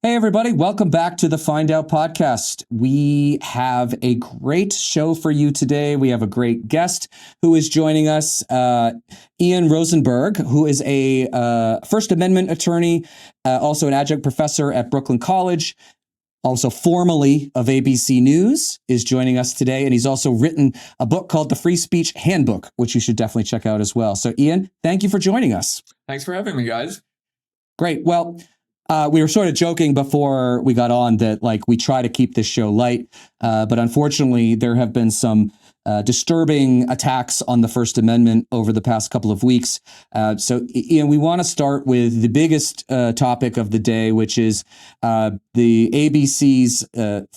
Hey, everybody. Welcome back to the Find Out podcast. We have a great show for you today. We have a great guest who is joining us, Ian Rosenberg, who is a First Amendment attorney, also an adjunct professor at Brooklyn College, also formerly of ABC News, is joining us today. And he's also written a book called The Free Speech Handbook, which you should definitely check out as well. So, Ian, thank you for joining us. Thanks for having me, guys. Great. Well, we were sort of joking before we got on that, like, we try to keep this show light, but unfortunately, there have been some disturbing attacks on the First Amendment over the past couple of weeks. So, Ian, we want to start with the biggest topic of the day, which is the ABC's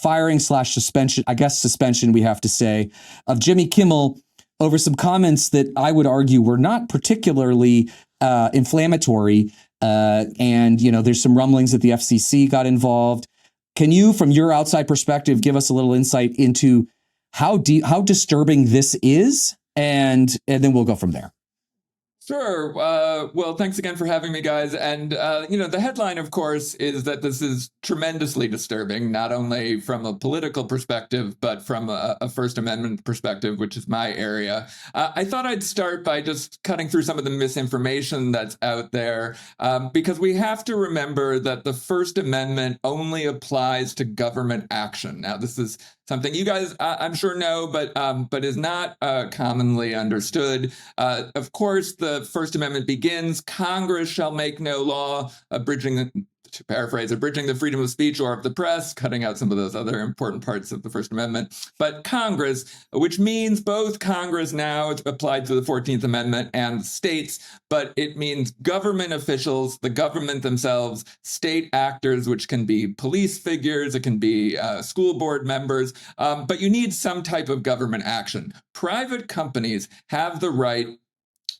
firing/suspension, I guess suspension, we have to say, of Jimmy Kimmel over some comments that I would argue were not particularly inflammatory. And, you know, there's some rumblings that the FCC got involved. Can you, from your outside perspective, give us a little insight into how disturbing this is? And then we'll go from there. Sure. Well, thanks again for having me, guys. And, the headline, of course, is that this is tremendously disturbing, not only from a political perspective, but from a First Amendment perspective, which is my area. I thought I'd start by just cutting through some of the misinformation that's out there, because we have to remember that the First Amendment only applies to government action. Now, this is something you guys, I'm sure, know, but is not commonly understood. Of course, the First Amendment begins, Congress shall make no law abridging the freedom of speech or of the press, cutting out some of those other important parts of the First Amendment. But Congress, which means both Congress now, it's applied to the 14th Amendment, and states, but it means government officials, the government themselves, state actors, which can be police figures, it can be school board members, but you need some type of government action. Private companies have the right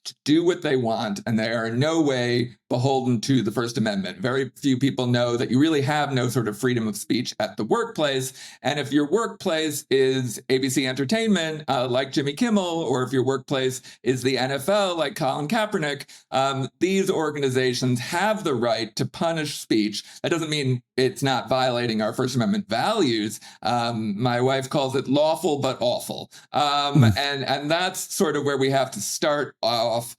to do what they want, and they are in no way beholden to the First Amendment. Very few people know that you really have no sort of freedom of speech at the workplace. And if your workplace is ABC Entertainment, like Jimmy Kimmel, or if your workplace is the NFL, like Colin Kaepernick, these organizations have the right to punish speech. That doesn't mean it's not violating our First Amendment values. My wife calls it lawful but awful. And that's sort of where we have to start off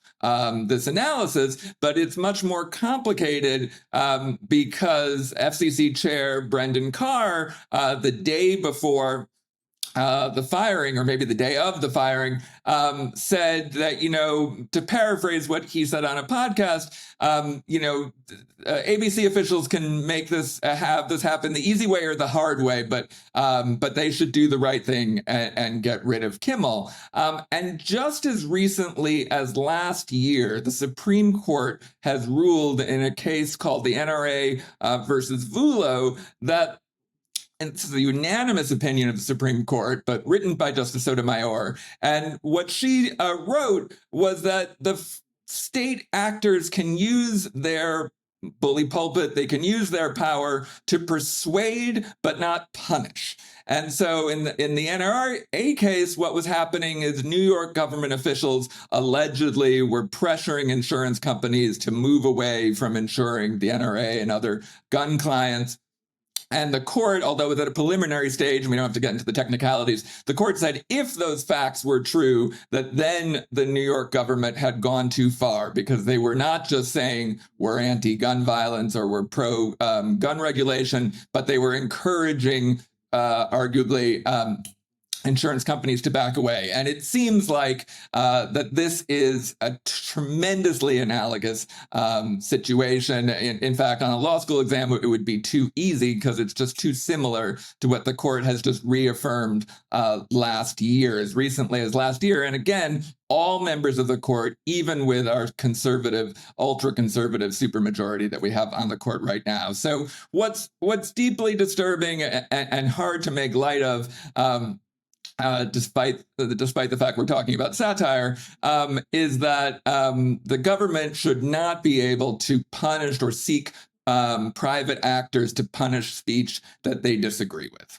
this analysis, but it's much more complicated because FCC Chair Brendan Carr, the day before the firing, or maybe the day of the firing, said that, to paraphrase what he said on a podcast, ABC officials can make this have this happen the easy way or the hard way, but they should do the right thing and get rid of Kimmel. And just as recently as last year, the Supreme Court has ruled in a case called the NRA versus Vulo that, and it's the unanimous opinion of the Supreme Court, but written by Justice Sotomayor. And what she wrote was that the state actors can use their bully pulpit, they can use their power to persuade but not punish. And so in the NRA case, what was happening is New York government officials allegedly were pressuring insurance companies to move away from insuring the NRA and other gun clients. And the court, although it was at a preliminary stage, and we don't have to get into the technicalities, the court said if those facts were true, that then the New York government had gone too far, because they were not just saying we're anti-gun violence or we're pro-gun regulation, but they were encouraging, arguably, insurance companies to back away. And it seems like that this is a tremendously analogous situation. In fact, on a law school exam, it would be too easy because it's just too similar to what the court has just reaffirmed last year, as recently as last year. And again, all members of the court, even with our conservative, ultra-conservative supermajority that we have on the court right now. So what's deeply disturbing and hard to make light of, despite the fact we're talking about satire, is that the government should not be able to punish or seek private actors to punish speech that they disagree with.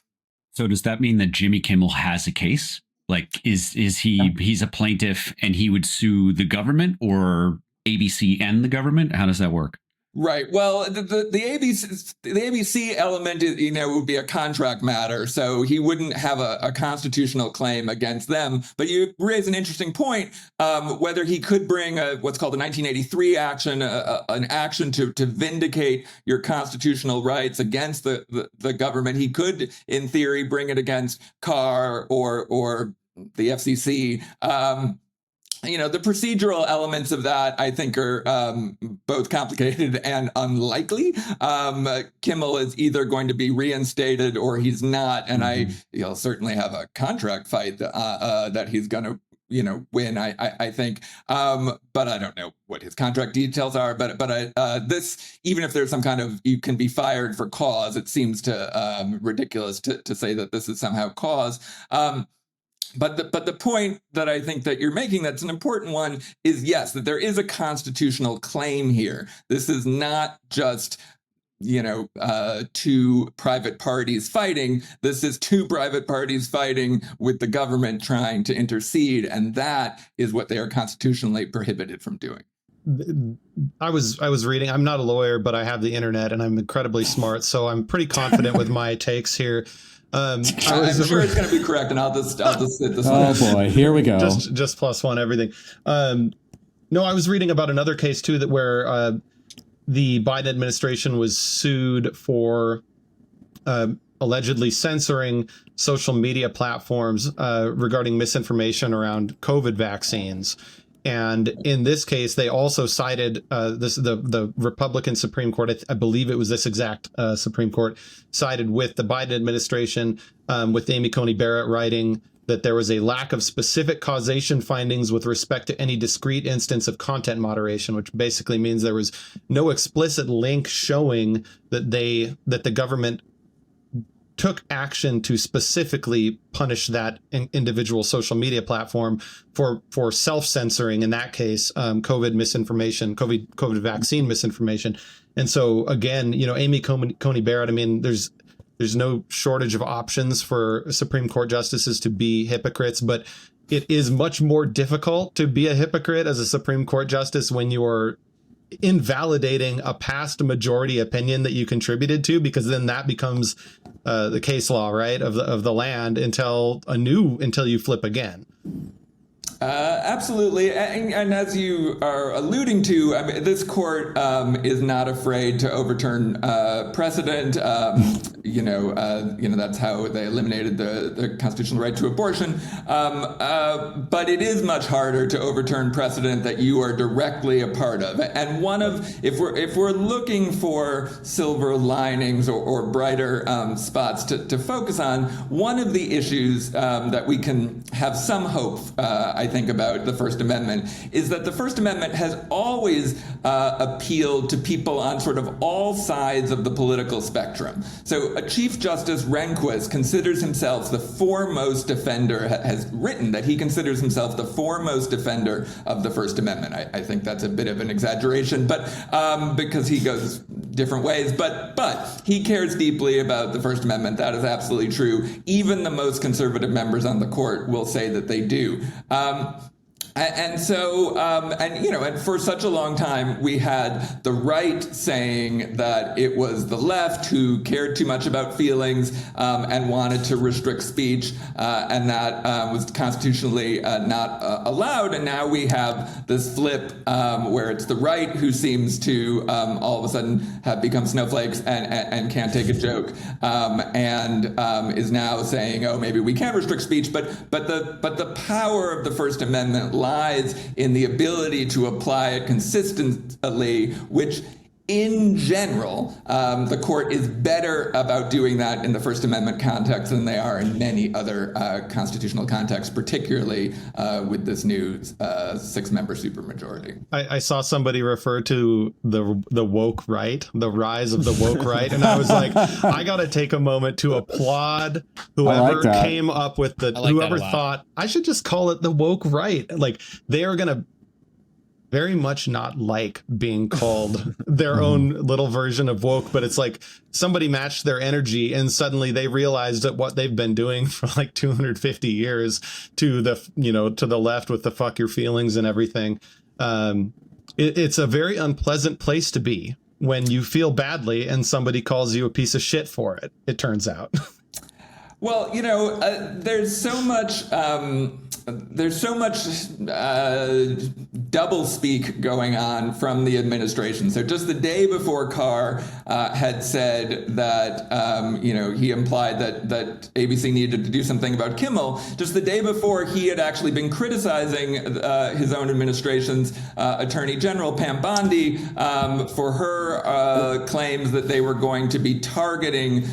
So does that mean that Jimmy Kimmel has a case? Like, he's a plaintiff and he would sue the government or ABC and the government? How does that work? Right. Well, the ABC element is, would be a contract matter, so he wouldn't have a constitutional claim against them. But you raise an interesting point, whether he could bring what's called a 1983 action, an action to vindicate your constitutional rights against the government. He could, in theory, bring it against Carr or the FCC. The procedural elements of that, I think, are both complicated and unlikely. Kimmel is either going to be reinstated or he's not, and he'll certainly have a contract fight that he's going to win, I think. But I don't know what his contract details are. But this, even if there's some kind of, you can be fired for cause, it seems to ridiculous to say that this is somehow cause. But the point that I think that you're making, that's an important one, is yes, that there is a constitutional claim here. This is not just two private parties fighting. This is two private parties fighting with the government trying to intercede, and that is what they are constitutionally prohibited from doing. I was reading. I'm not a lawyer, but I have the internet, and I'm incredibly smart, so I'm pretty confident with my takes here. I'm sure it's going to be correct, and I'll just sit this one. Oh boy, here we go. Just +1 everything. No, I was reading about another case too where the Biden administration was sued for allegedly censoring social media platforms regarding misinformation around COVID vaccines. And in this case, they also cited the Republican Supreme Court. I believe it was this exact Supreme Court sided with the Biden administration, with Amy Coney Barrett writing that there was a lack of specific causation findings with respect to any discrete instance of content moderation, which basically means there was no explicit link showing that the government took action to specifically punish that individual social media platform for self-censoring, in that case, COVID misinformation, COVID vaccine misinformation. And so again, Amy Coney Barrett, I mean, there's no shortage of options for Supreme Court justices to be hypocrites, but it is much more difficult to be a hypocrite as a Supreme Court justice when you're invalidating a past majority opinion that you contributed to, because then that becomes the case law, right, of the land until you flip again. Absolutely, and as you are alluding to, I mean, this court is not afraid to overturn precedent. That's how they eliminated the constitutional right to abortion. But it is much harder to overturn precedent that you are directly a part of. And if we're looking for silver linings or brighter spots to focus on, one of the issues that we can have some hope, I think, about the First Amendment is that the First Amendment has always appealed to people on sort of all sides of the political spectrum. So Chief Justice Rehnquist considers himself the foremost defender, has written that he considers himself the foremost defender of the First Amendment. I think that's a bit of an exaggeration, but because he goes different ways, but he cares deeply about the First Amendment. That is absolutely true. Even the most conservative members on the court will say that they do. And for such a long time, we had the right saying that it was the left who cared too much about feelings and wanted to restrict speech, and that was constitutionally not allowed. And now we have this flip where it's the right who seems to all of a sudden have become snowflakes and can't take a joke, and is now saying, oh, maybe we can restrict speech. But the power of the First Amendment lies in the ability to apply it consistently, which in general, the court is better about doing that in the First Amendment context than they are in many other constitutional contexts, particularly with this new 6-member supermajority. I saw somebody refer to the woke right, the rise of the woke right, and I was like, I got to take a moment to applaud whoever came up with whoever thought I should just call it the woke right. Like, they are going to very much not like being called their own little version of woke, but it's like somebody matched their energy and suddenly they realized that what they've been doing for like 250 years to the left with the fuck your feelings and everything. It's a very unpleasant place to be when you feel badly and somebody calls you a piece of shit for it, it turns out. Well, there's so much double speak going on from the administration. So just the day before Carr had said that, he implied that ABC needed to do something about Kimmel, just the day before he had actually been criticizing his own administration's Attorney General, Pam Bondi, for her claims that they were going to be targeting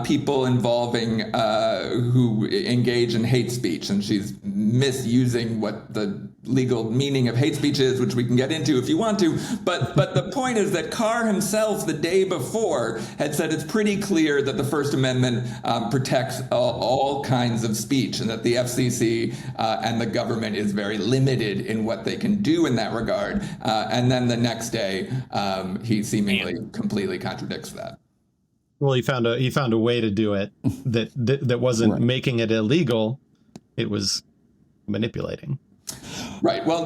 people involving who engage in hate speech. And she's misusing what the legal meaning of hate speech is, which we can get into if you want to. But the point is that Carr himself, the day before, had said it's pretty clear that the First Amendment protects all kinds of speech, and that the FCC and the government is very limited in what they can do in that regard. And then the next day, he seemingly completely contradicts that. Well, he found a way to do it that wasn't making it illegal. It was manipulating. Right. Well,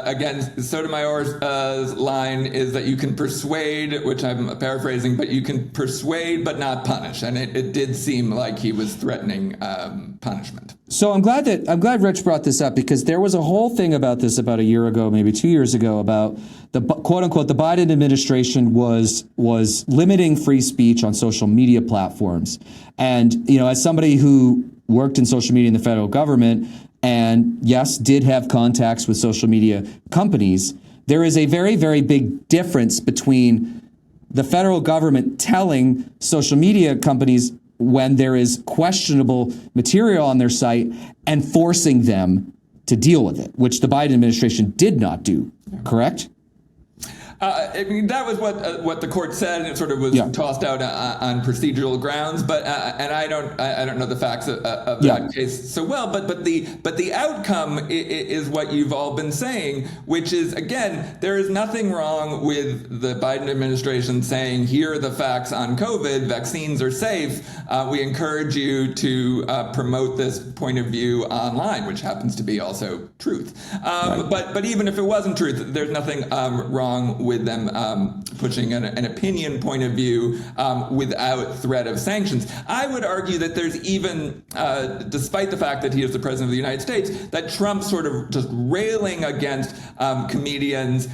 again, Sotomayor's line is that you can persuade, which I'm paraphrasing, but you can persuade but not punish. And it did seem like he was threatening punishment. So I'm glad Rich brought this up, because there was a whole thing about this about a year ago, maybe 2 years ago, about the quote unquote the Biden administration was limiting free speech on social media platforms. And, as somebody who worked in social media in the federal government, and yes, did have contacts with social media companies, there is a very, very big difference between the federal government telling social media companies when there is questionable material on their site and forcing them to deal with it, which the Biden administration did not do, correct? That was what the court said, and it sort of was tossed out on procedural grounds. But and I don't know the facts of that case so well. But the outcome is what you've all been saying, which is, again, there is nothing wrong with the Biden administration saying, here are the facts on COVID, vaccines are safe. We encourage you to promote this point of view online, which happens to be also truth. But even if it wasn't truth, there's nothing wrong with them pushing an opinion point of view without threat of sanctions. I would argue that there's even, despite the fact that he is the president of the United States, that Trump sort of just railing against comedians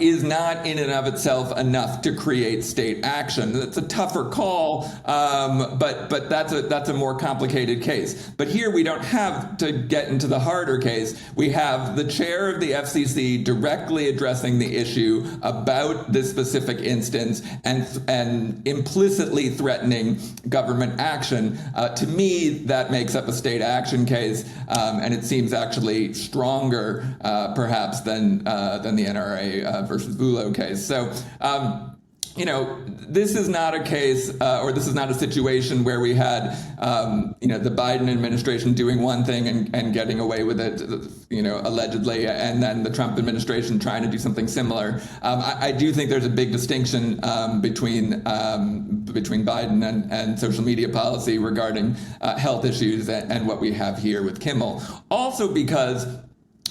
is not in and of itself enough to create state action. It's a tougher call, but that's a more complicated case. But here we don't have to get into the harder case. We have the chair of the FCC directly addressing the issue about this specific instance and implicitly threatening government action. To me, that makes up a state action case, and it seems actually stronger, perhaps, than the NRA versus Vullo case. So. This is not a case, or this is not a situation where we had, the Biden administration doing one thing and getting away with it, allegedly, and then the Trump administration trying to do something similar. I do think there's a big distinction between Biden and social media policy regarding health issues and what we have here with Kimmel. Also because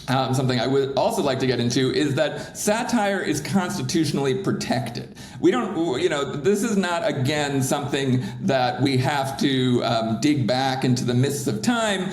something I would also like to get into is that satire is constitutionally protected. We don't, this is not, again, something that we have to dig back into the mists of time,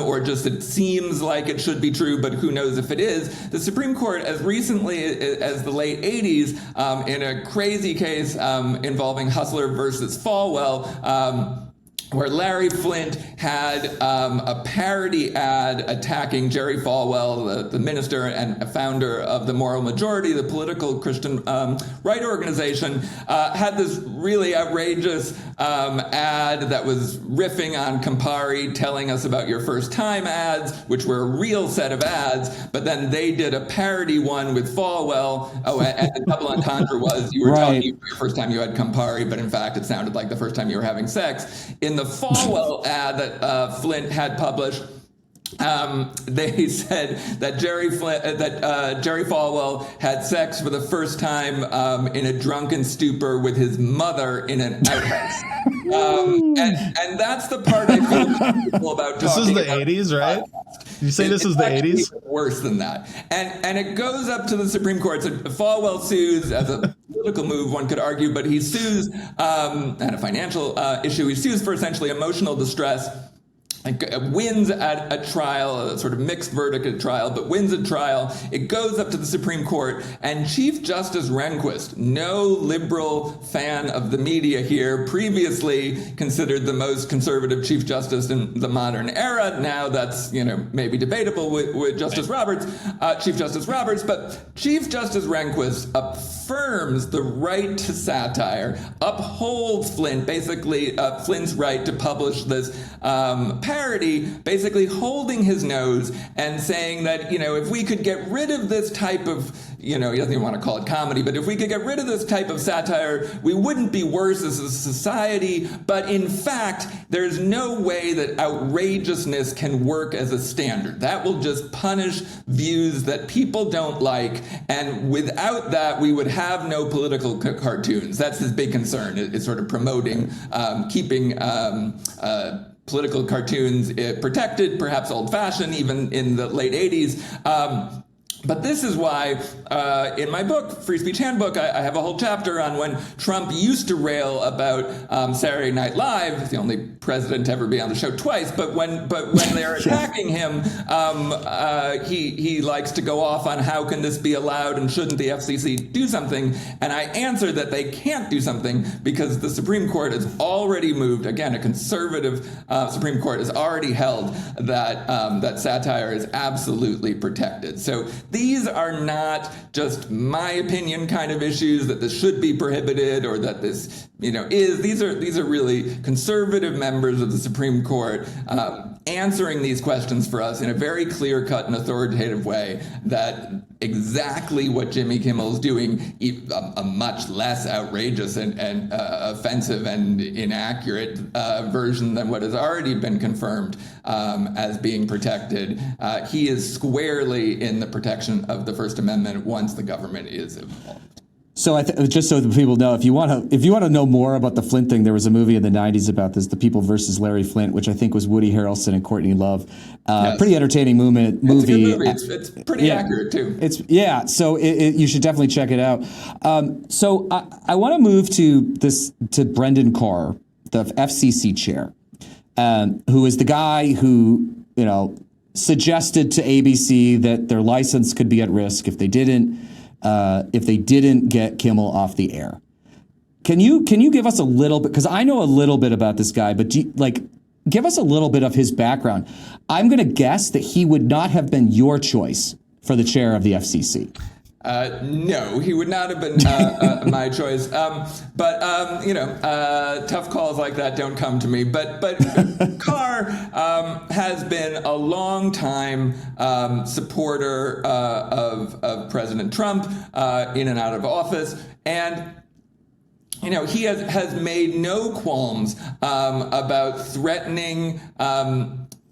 or just it seems like it should be true, but who knows if it is. The Supreme Court, as recently as the late 80s, in a crazy case involving Hustler versus Falwell, where Larry Flynt had a parody ad attacking Jerry Falwell, the minister and founder of the Moral Majority, the political Christian right organization, had this really outrageous ad that was riffing on Campari, telling us about your first time ads, which were a real set of ads, but then they did a parody one with Falwell. Oh, and the double entendre was you were telling you your first time you had Campari, but in fact it sounded like the first time you were having sex. In the Falwell ad that Flint had published, they said that Jerry Falwell had sex for the first time in a drunken stupor with his mother in an outhouse. And that's the part I feel comfortable about This talking is the about. 80s, right? You say this is the 80s? Worse than that. And it goes up to the Supreme Court. So Falwell sues as a political move, one could argue, but he sues, and a financial issue, he sues for essentially emotional distress. Wins at a trial, a sort of mixed verdict at trial, but wins a trial. It goes up to the Supreme Court, and Chief Justice Rehnquist, no liberal fan of the media here, previously considered the most conservative Chief Justice in the modern era. Now that's, maybe debatable with Justice Roberts, Chief Justice Roberts, but Chief Justice Rehnquist affirms the right to satire, upholds Flint, basically Flint's right to publish this parody, basically holding his nose and saying that, if we could get rid of this type of, he doesn't even want to call it comedy, but if we could get rid of this type of satire, we wouldn't be worse as a society. But in fact, there's no way that outrageousness can work as a standard. That will just punish views that people don't like. And without that, we would have no political cartoons. That's his big concern. It's sort of promoting, keeping political cartoons protected, perhaps old-fashioned, even in the late 80s. But this is why, in my book, Free Speech Handbook, I have a whole chapter on when Trump used to rail about Saturday Night Live. He's the only president to ever be on the show twice. But when they're attacking him, he likes to go off on how can this be allowed and shouldn't the FCC do something? And I answer that they can't do something because the Supreme Court has already moved. Again, a conservative Supreme Court has already held that that satire is absolutely protected. So these are not just my opinion kind of issues that this should be prohibited or that this, is. These are really conservative members of the Supreme Court answering these questions for us in a very clear-cut and authoritative way that exactly what Jimmy Kimmel is doing, a much less outrageous and offensive and inaccurate version than what has already been confirmed as being protected. He is squarely in the protection of the First Amendment once the government is involved. So just so that people know, if you want to know more about the Flint thing, there was a movie in the 90s about this, The People versus Larry Flint, which I think was Woody Harrelson and Courtney Love. Yes. Pretty entertaining movie. It's a good movie. It's pretty accurate too. So you should definitely check it out. So I want to move to Brendan Carr, the FCC chair, who is the guy who suggested to ABC that their license could be at risk if they didn't get Kimmel off the air. Can you give us a little bit, because I know a little bit about this guy, but give us a little bit of his background. I'm going to guess that he would not have been your choice for the chair of the FCC. No, he would not have been my choice. But tough calls like that don't come to me. But Carr has been a long time supporter of President Trump in and out of office, and he has made no qualms about threatening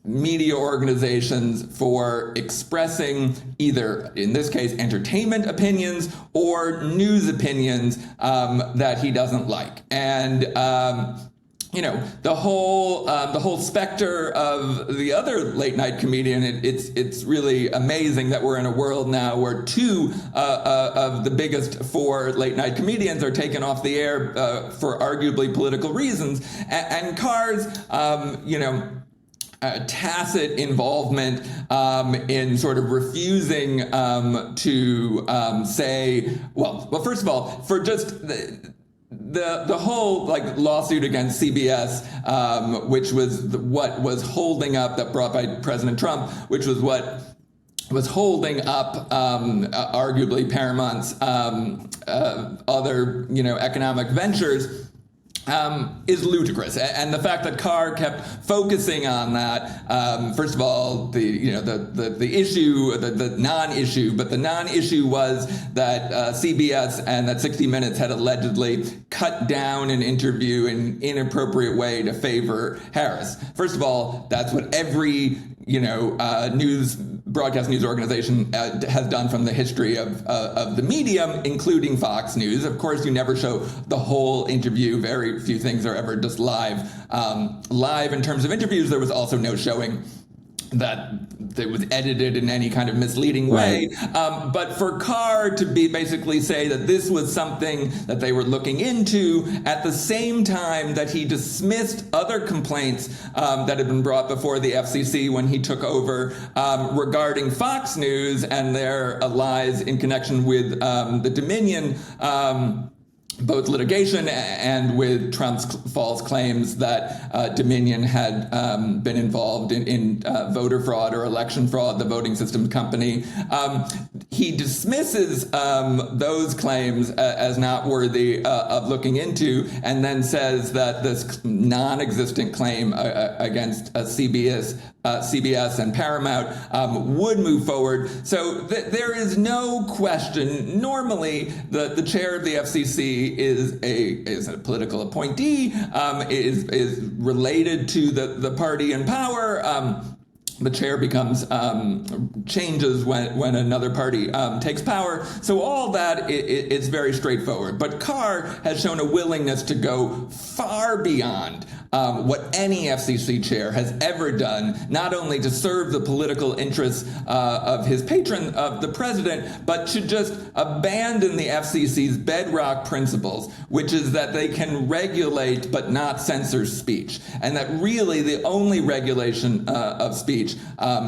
media organizations for expressing either, in this case, entertainment opinions or news opinions that he doesn't like. And the whole specter of the other late night comedian. It's really amazing that we're in a world now where two of the biggest four late night comedians are taken off the air for arguably political reasons. And Carr's, tacit involvement in sort of refusing to say, well, first of all, for just the whole lawsuit against CBS, which was what was holding up, that brought by President Trump, which was what was holding up arguably Paramount's other economic ventures. Is ludicrous, and the fact that Carr kept focusing on that. First of all, the issue, the non-issue, but the non-issue was that CBS and that 60 Minutes had allegedly cut down an interview in an inappropriate way to favor Harris. First of all, that's what every broadcast news organization has done from the history of the medium, including Fox News. Of course, you never show the whole interview. Very few things are ever just live. Live in terms of interviews, there was also no showing that it was edited in any kind of misleading way. Right. But for Carr to basically say that this was something that they were looking into at the same time that he dismissed other complaints that had been brought before the FCC when he took over regarding Fox News and their lies in connection with the Dominion both litigation and with Trump's false claims that Dominion had been involved in voter fraud or election fraud, the voting systems company. He dismisses those claims as not worthy of looking into, and then says that this non-existent claim against CBS and Paramount would move forward. So there is no question. Normally, the chair of the FCC is a political appointee, is related to the party in power. The chair becomes changes when another party takes power. So all that it's very straightforward. But Carr has shown a willingness to go far beyond what any FCC chair has ever done, not only to serve the political interests of his patron, of the president, but to just abandon the FCC's bedrock principles, which is that they can regulate but not censor speech, and that really the only regulation of speech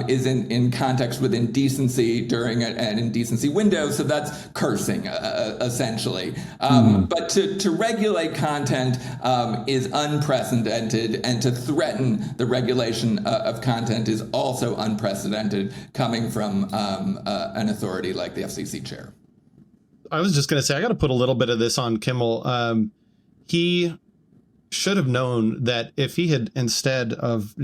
is in context with indecency during an indecency window. So that's cursing, essentially. But to regulate content is unprecedented, and to threaten the regulation of content is also unprecedented, coming from an authority like the FCC chair. I was just going to say, I got to put a little bit of this on Kimmel. He should have known that if he had, instead of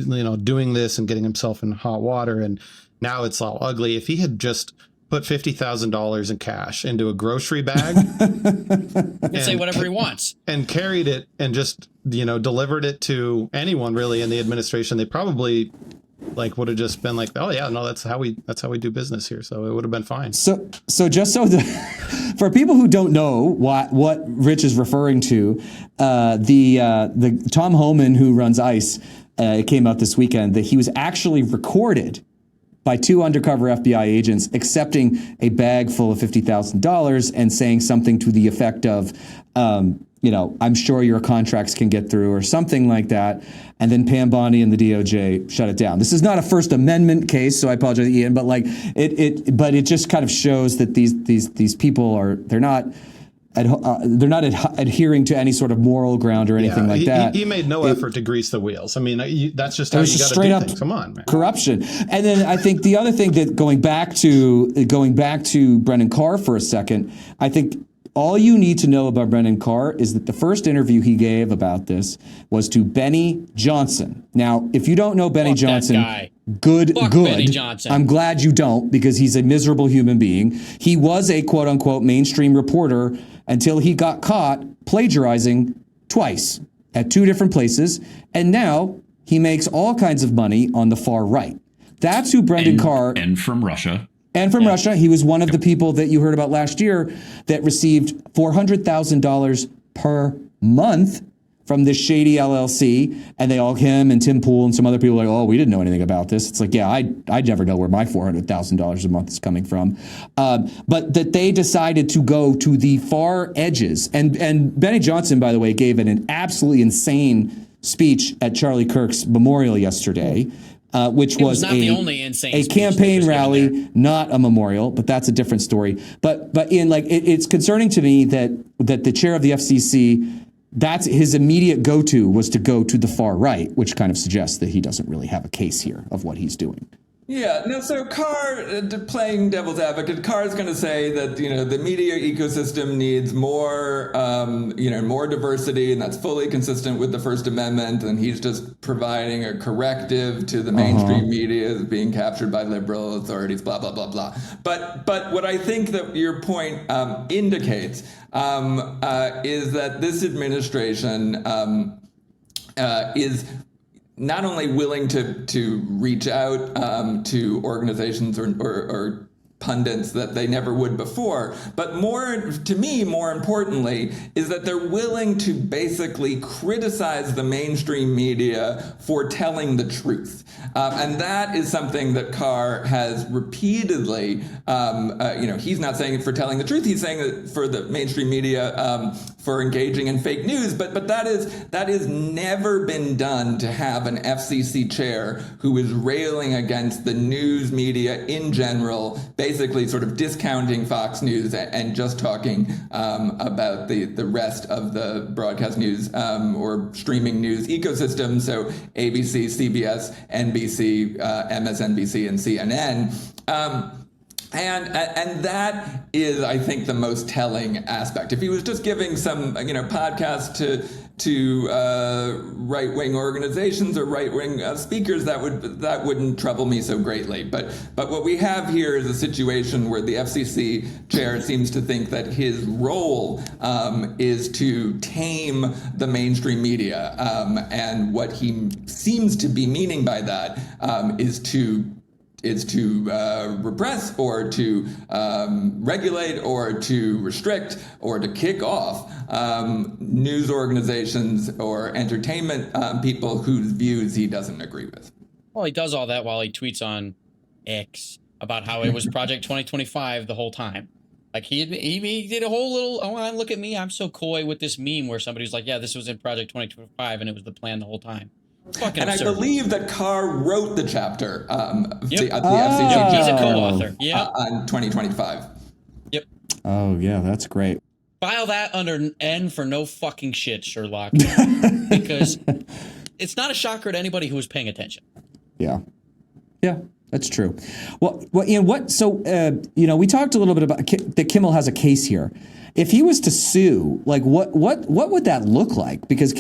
doing this and getting himself in hot water, and now it's all ugly, if he had just put $50,000 in cash into a grocery bag and say whatever he wants and carried it and just delivered it to anyone really in the administration, they probably would have just been like, oh yeah, no, that's how we do business here. So it would have been fine. So just for people who don't know what Rich is referring to, the Tom Homan, who runs ICE, it came out this weekend that he was actually recorded by two undercover FBI agents accepting a bag full of $50,000 and saying something to the effect of, I'm sure your contracts can get through, or something like that. And then Pam Bondi and the DOJ shut it down. This is not a First Amendment case, so I apologize, Ian, but it just kind of shows that these people they're not adhering to any sort of moral ground or anything like that. He made no effort to grease the wheels. I mean, that's just how you got to do things. Come on, man. Corruption. And then I think the other thing that going back to Brendan Carr for a second, I think all you need to know about Brendan Carr is that the first interview he gave about this was to Benny Johnson. Now, if you don't know Benny Johnson, good. Benny Johnson. I'm glad you don't, because he's a miserable human being. He was a quote unquote mainstream reporter until he got caught plagiarizing twice at two different places. And now he makes all kinds of money on the far right. That's who Brendan Carr... And from Russia. And from Russia. He was one of the people that you heard about last year that received $400,000 per month from this shady LLC. And him and Tim Pool and some other people are like, oh, we didn't know anything about this. It's like, yeah, I'd never know where my $400,000 a month is coming from. But that they decided to go to the far edges. And Benny Johnson, by the way, gave an absolutely insane speech at Charlie Kirk's memorial yesterday. Which was not the only insane a campaign rally, not a memorial, but that's a different story. But Ian, it's concerning to me that the chair of the FCC, that's his immediate go-to was to go to the far right, which kind of suggests that he doesn't really have a case here of what he's doing. Yeah, no, so Carr, playing devil's advocate, Carr is going to say that, the media ecosystem needs more, more diversity, and that's fully consistent with the First Amendment, and he's just providing a corrective to the mainstream media being captured by liberal authorities, blah, blah, blah, blah. But what I think that your point indicates is that this administration is not only willing to reach out to organizations or pundits that they never would before, but to me, more importantly, is that they're willing to basically criticize the mainstream media for telling the truth. And that is something that Carr has repeatedly, he's not saying it for telling the truth, he's saying it for the mainstream media for engaging in fake news, but that is never been done, to have an FCC chair who is railing against the news media in general, basically sort of discounting Fox News and just talking about the rest of the broadcast news or streaming news ecosystem. So ABC, CBS, NBC, MSNBC, and CNN. And that is, I think, the most telling aspect. If he was just giving some, podcast to right-wing organizations or right-wing speakers, that wouldn't trouble me so greatly. But what we have here is a situation where the FCC chair seems to think that his role is to tame the mainstream media, and what he seems to be meaning by that is to repress or to regulate or to restrict or to kick off news organizations or entertainment people whose views he doesn't agree with. Well, he does all that while he tweets on X about how it was Project 2025 the whole time. Like he did a whole little, look at me, I'm so coy with this meme where somebody's like, yeah, this was in Project 2025 and it was the plan the whole time. Fucking and absurd. I believe that Carr wrote the chapter at the Yep. FCC. He's a co-author. Yeah. On 2025. Yep. Oh, yeah, that's great. File that under N for no fucking shit, Sherlock. Because it's not a shocker to anybody who was paying attention. Yeah. Yeah, that's true. Well, Ian, so, we talked a little bit about that Kimmel has a case here. If he was to sue, like, what would that look like? Because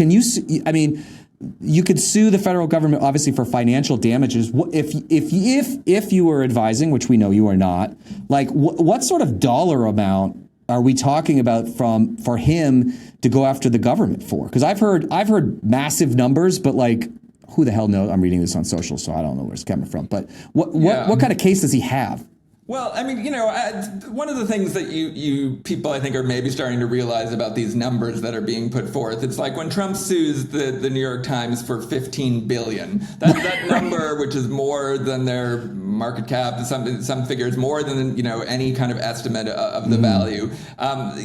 you could sue the federal government, obviously, for financial damages. If you were advising, which we know you are not, like what sort of dollar amount are we talking about for him to go after the government for? Because I've heard massive numbers, but like, who the hell knows? I'm reading this on social, so I don't know where it's coming from. But what kind of case does he have? Well, one of the things that you people, I think, are maybe starting to realize about these numbers that are being put forth, it's like when Trump sues the New York Times for $15 billion, that number, which is more than their market cap, some figures more than, any kind of estimate of the value.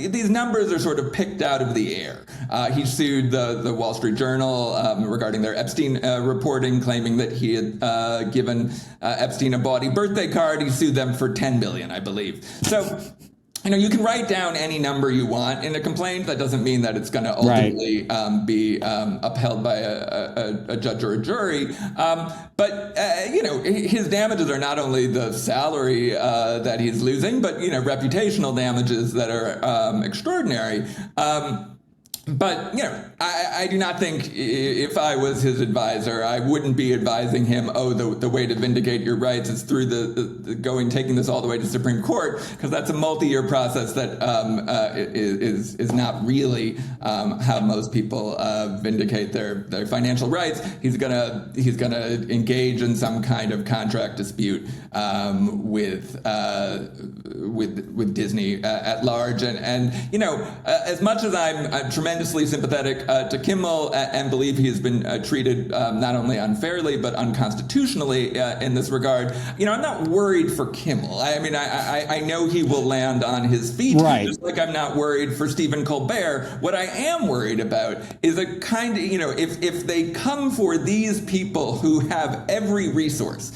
These numbers are sort of picked out of the air. He sued the Wall Street Journal regarding their Epstein reporting, claiming that he had given Epstein a bawdy birthday card. He sued them for $10 billion, I believe. So, you can write down any number you want in a complaint. That doesn't mean that it's going to ultimately be upheld by a judge or a jury. But his damages are not only the salary that he's losing, but, reputational damages that are extraordinary. But, I do not think if I was his advisor, I wouldn't be advising him, the way to vindicate your rights is through taking this all the way to Supreme Court, because that's a multi-year process that is not really how most people vindicate their financial rights. He's gonna engage in some kind of contract dispute with Disney at large, and as much as I'm tremendously sympathetic to Kimmel and believe he has been treated not only unfairly but unconstitutionally in this regard, I'm not worried for Kimmel. I know he will land on his feet, right? Just like I'm not worried for Stephen Colbert. What I am worried about is a kind of, if they come for these people who have every resource,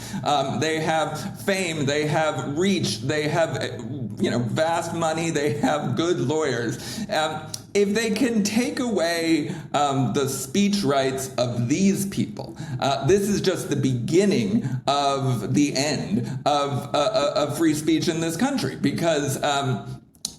they have fame, they have reach, they have vast money, they have good lawyers. If they can take away the speech rights of these people, this is just the beginning of the end of free speech in this country, because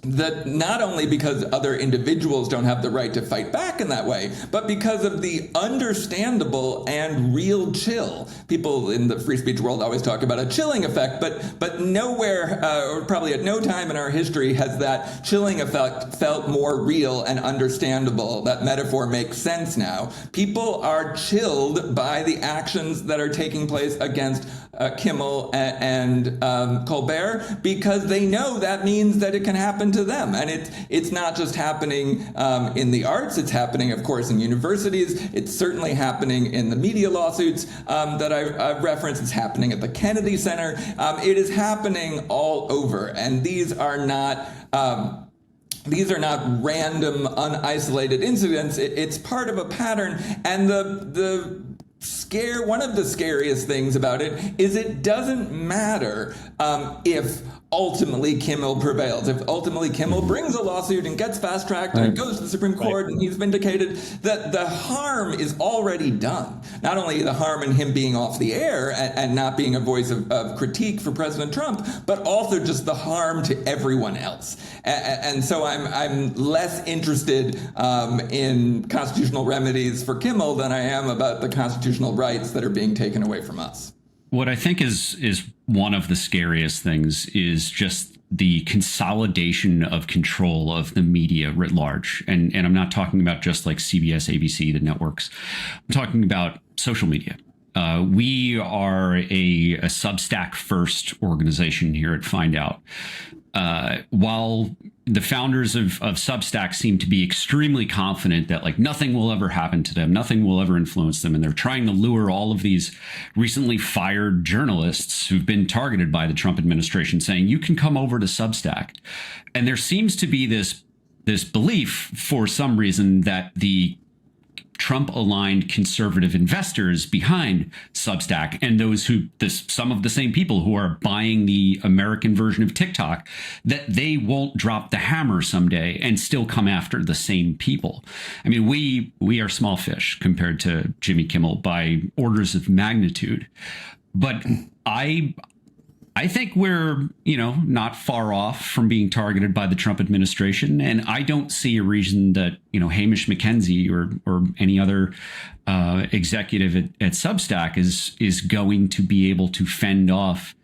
that not only because other individuals don't have the right to fight back in that way, but because of the understandable and real chill. People in the free speech world always talk about a chilling effect, but nowhere, or probably at no time in our history, has that chilling effect felt more real and understandable. That metaphor makes sense now. People are chilled by the actions that are taking place against Kimmel and Colbert, because they know that means that it can happen to them. And it's not just happening in the arts, it's happening, of course, in universities. It's certainly happening in the media lawsuits that I've referenced. It's happening at the Kennedy Center. It is happening all over. And these are not random, unisolated incidents. It's part of a pattern. And one of the scariest things about it is it doesn't matter if ultimately Kimmel prevails. If ultimately Kimmel brings a lawsuit and gets fast-tracked and goes to the Supreme Court and he's vindicated, that the harm is already done. Not only the harm in him being off the air and not being a voice of critique for President Trump, but also just the harm to everyone else. And so I'm less interested in constitutional remedies for Kimmel than I am about the constitutional rights that are being taken away from us. What I think is one of the scariest things is just the consolidation of control of the media writ large. And I'm not talking about just like CBS, ABC, the networks. I'm talking about social media. We are a Substack first organization here at Find Out. While the founders of Substack seem to be extremely confident that like nothing will ever happen to them, nothing will ever influence them, and they're trying to lure all of these recently fired journalists who've been targeted by the Trump administration, saying you can come over to Substack. And there seems to be this belief for some reason that the Trump-aligned conservative investors behind Substack and some of the same people who are buying the American version of TikTok, that they won't drop the hammer someday and still come after the same people. I mean, we are small fish compared to Jimmy Kimmel by orders of magnitude, but I think we're, not far off from being targeted by the Trump administration. And I don't see a reason that, Hamish McKenzie or any other executive at Substack is going to be able to fend off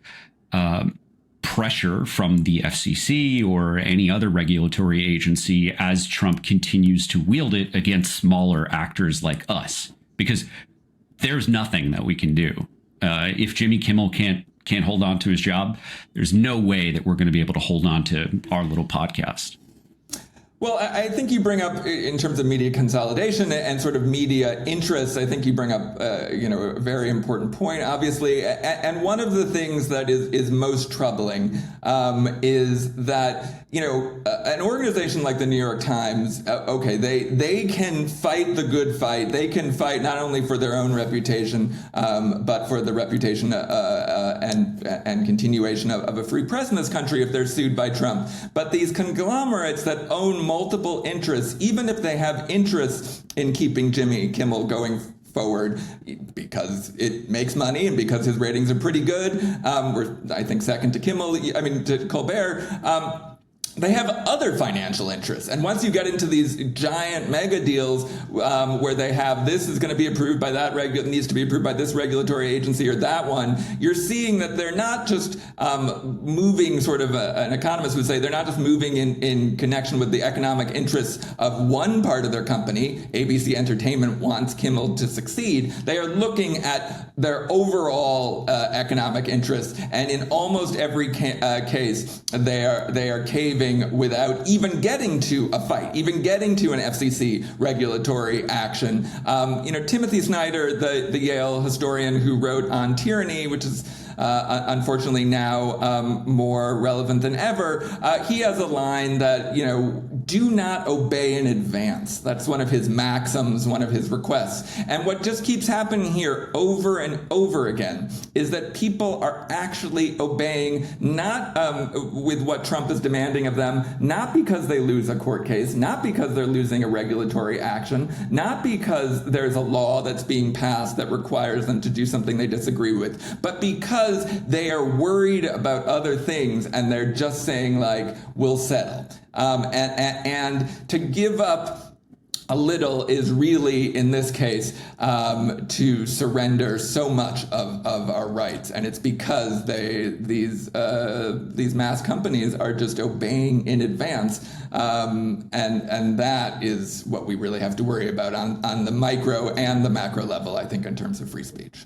pressure from the FCC or any other regulatory agency as Trump continues to wield it against smaller actors like us. Because there's nothing that we can do. If Jimmy Kimmel can't hold on to his job, there's no way that we're going to be able to hold on to our little podcast. Well, I think you bring up, in terms of media consolidation and sort of media interests, I think you bring up, a very important point, obviously. And one of the things that is most troubling is that, an organization like the New York Times, they can fight the good fight. They can fight not only for their own reputation, but for the reputation and continuation of a free press in this country if they're sued by Trump. But these conglomerates that own multiple interests, even if they have interests in keeping Jimmy Kimmel going forward because it makes money and because his ratings are pretty good, we're, I think, second to to Colbert, they have other financial interests. And once you get into these giant mega deals where they have this is going to be approved by that needs to be approved by this regulatory agency or that one, you're seeing that they're not just moving, sort of an economist would say, they're not just moving in connection with the economic interests of one part of their company. ABC Entertainment wants Kimmel to succeed. They are looking at their overall economic interests. And in almost every case, they are caving without even getting to a fight, even getting to an FCC regulatory action. Timothy Snyder, the Yale historian who wrote on tyranny, which is unfortunately now more relevant than ever, he has a line that, do not obey in advance. That's one of his maxims, one of his requests. And what just keeps happening here over and over again is that people are actually obeying, not with what Trump is demanding of them, not because they lose a court case, not because they're losing a regulatory action, not because there's a law that's being passed that requires them to do something they disagree with, but because they are worried about other things and they're just saying, like, we'll settle. And to give up a little is really, in this case, to surrender so much of our rights, and it's because these mass companies are just obeying in advance, and that is what we really have to worry about on the micro and the macro level, I think, in terms of free speech.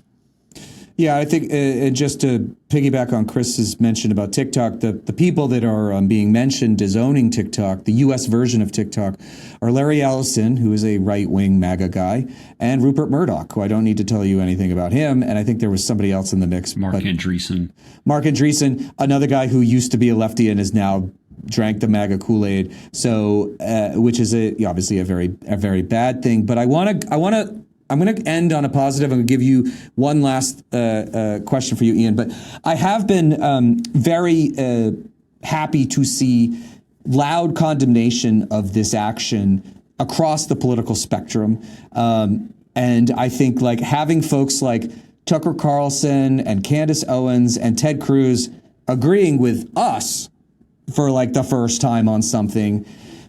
Yeah, I think just to piggyback on Chris's mention about TikTok, the people that are being mentioned as owning TikTok, the U.S. version of TikTok, are Larry Ellison, who is a right-wing MAGA guy, and Rupert Murdoch, who I don't need to tell you anything about him. And I think there was somebody else in the mix. Mark Andreessen. Mark Andreessen, another guy who used to be a lefty and is now drank the MAGA Kool-Aid. So, which is obviously a very bad thing. But I'm going to end on a positive. I'm going to give you one last question for you, Ian. But I have been very happy to see loud condemnation of this action across the political spectrum. And I think like having folks like Tucker Carlson and Candace Owens and Ted Cruz agreeing with us for like the first time on something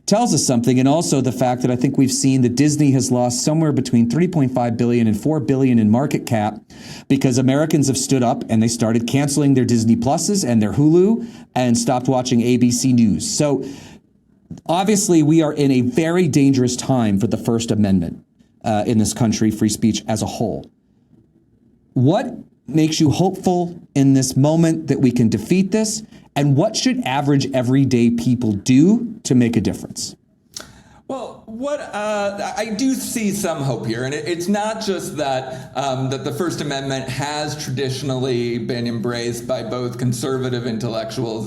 tells us something. And also the fact that I think we've seen that Disney has lost somewhere between $3.5 billion and $4 billion in market cap because Americans have stood up and they started canceling their Disney Pluses and their Hulu and stopped watching ABC News. So obviously we are in a very dangerous time for the First Amendment in this country, free speech as a whole. What makes you hopeful in this moment that we can defeat this? And what should average everyday people do to make a difference? Well, what I do see some hope here, and it's not just that that the First Amendment has traditionally been embraced by both conservative intellectuals,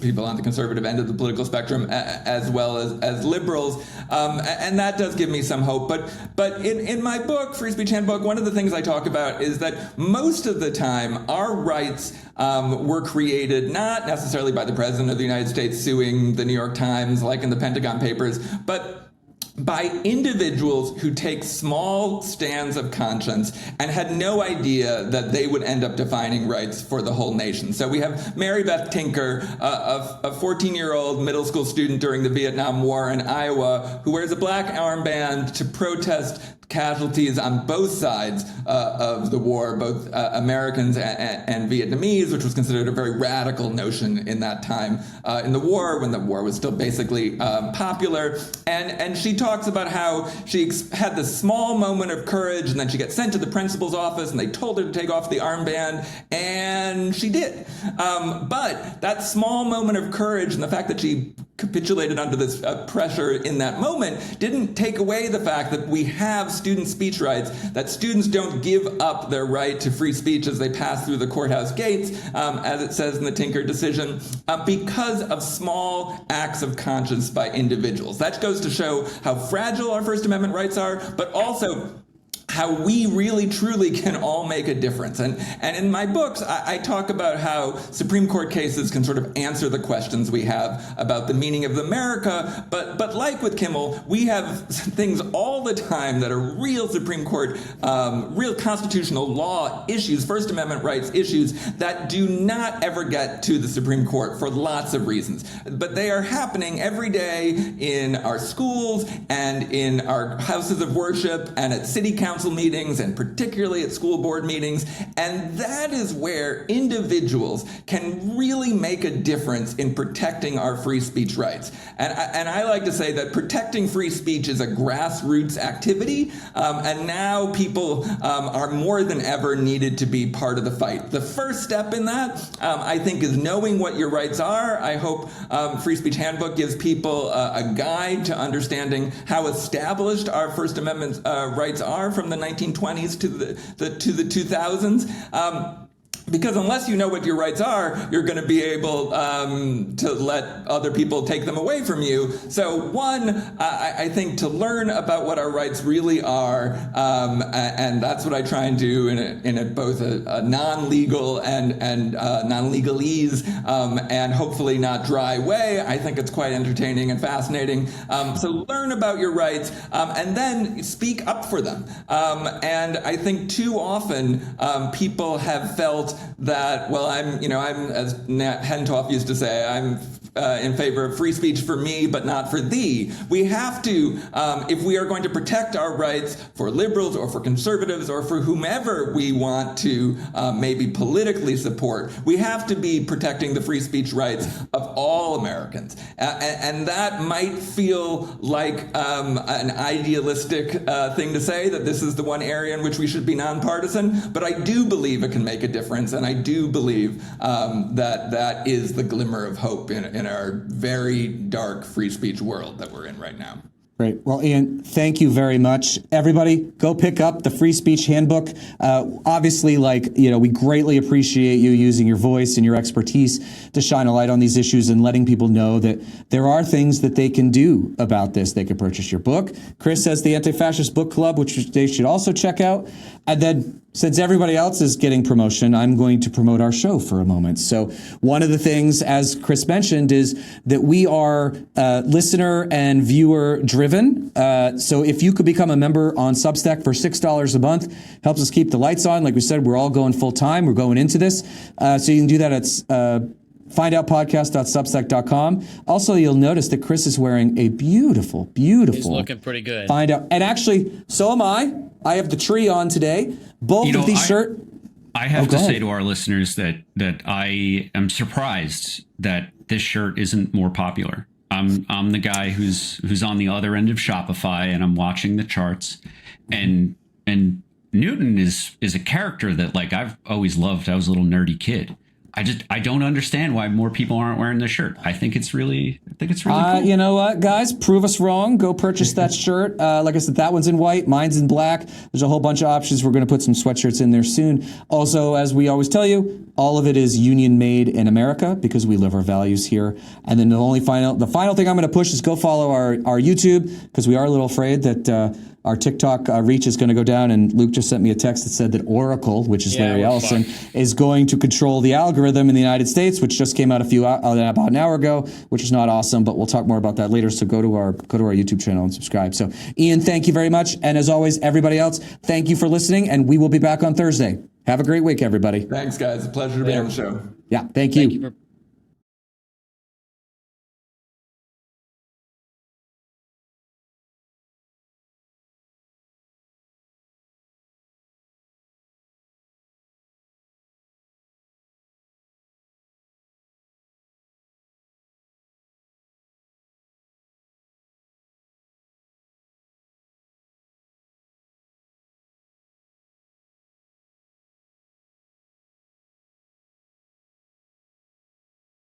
people on the conservative end of the political spectrum, as well as liberals, and that does give me some hope. But in my book, Free Speech Handbook, one of the things I talk about is that most of the time our rights were created not necessarily by the President of the United States suing the New York Times, like in the Pentagon Papers, but by individuals who take small stands of conscience and had no idea that they would end up defining rights for the whole nation. So we have Mary Beth Tinker, a 14-year-old middle school student during the Vietnam War in Iowa, who wears a black armband to protest casualties on both sides of the war, both Americans and Vietnamese, which was considered a very radical notion in that time in the war, when the war was still basically popular. And she talks about how she had this small moment of courage, and then she got sent to the principal's office, and they told her to take off the armband, and she did. But that small moment of courage and the fact that she capitulated under this pressure in that moment didn't take away the fact that we have student speech rights, that students don't give up their right to free speech as they pass through the courthouse gates, as it says in the Tinker decision, because of small acts of conscience by individuals. That goes to show how fragile our First Amendment rights are, but also how we really truly can all make a difference. And in my books, I talk about how Supreme Court cases can sort of answer the questions we have about the meaning of America, but like with Kimmel, we have things all the time that are real Supreme Court, real constitutional law issues, First Amendment rights issues that do not ever get to the Supreme Court for lots of reasons. But they are happening every day in our schools and in our houses of worship and at city council meetings, and particularly at school board meetings. And that is where individuals can really make a difference in protecting our free speech rights. And I like to say that protecting free speech is a grassroots activity, and now people are more than ever needed to be part of the fight. The first step in that, I think, is knowing what your rights are. I hope Free Speech Handbook gives people a guide to understanding how established our First Amendment rights are from the 1920s to the 2000s. Because unless you know what your rights are, you're going to be able to let other people take them away from you. So one, I think to learn about what our rights really are, and that's what I try and do in both a non-legal and non-legalese and hopefully not dry way. I think it's quite entertaining and fascinating. So learn about your rights and then speak up for them. And I think too often people have felt that, well, I'm as Nat Hentoff used to say, I'm in favor of free speech for me, but not for thee. We have to, if we are going to protect our rights for liberals or for conservatives or for whomever we want to maybe politically support, we have to be protecting the free speech rights of all Americans. And that might feel like an idealistic thing to say, that this is the one area in which we should be nonpartisan, but I do believe it can make a difference, and I do believe that is the glimmer of hope in our very dark free speech world that we're in right now. Great. Well, Ian, thank you very much. Everybody, go pick up the Free Speech Handbook. Obviously, we greatly appreciate you using your voice and your expertise to shine a light on these issues and letting people know that there are things that they can do about this. They can purchase your book. Chris has the Anti-Fascist Book Club, which they should also check out. And then, since everybody else is getting promotion, I'm going to promote our show for a moment. So one of the things, as Chris mentioned, is that we are listener and viewer driven. So if you could become a member on Substack for $6 a month, helps us keep the lights on. Like we said, we're all going full time. We're going into this. So you can do that at findoutpodcast.substack.com. Also, you'll notice that Chris is wearing a beautiful He's looking pretty good. Find Out. And actually, so am I. I have the tree on today. Both of these shirts. I have to say to our listeners that I am surprised that this shirt isn't more popular. I'm the guy who's on the other end of Shopify, and I'm watching the charts, and Newton is a character that I've always loved. I was a little nerdy kid. I don't understand why more people aren't wearing this shirt. I think it's really cool. You know what, guys? Prove us wrong. Go purchase that shirt. Like I said, that one's in white. Mine's in black. There's a whole bunch of options. We're going to put some sweatshirts in there soon. Also, as we always tell you, all of it is union made in America because we live our values here. And then the final thing I'm going to push is go follow our YouTube, because we are a little afraid that our TikTok reach is going to go down. And Luke just sent me a text that said that Oracle, which is Larry Ellison, is going to control the algorithm in the United States, which just came out about an hour ago, which is not awesome, but we'll talk more about that later. So go to our YouTube channel and subscribe. So Ian, thank you very much. And as always, everybody else, thank you for listening, and we will be back on Thursday. Have a great week, everybody. Thanks, guys. A pleasure to be on the show. Yeah, thank you. Thank you for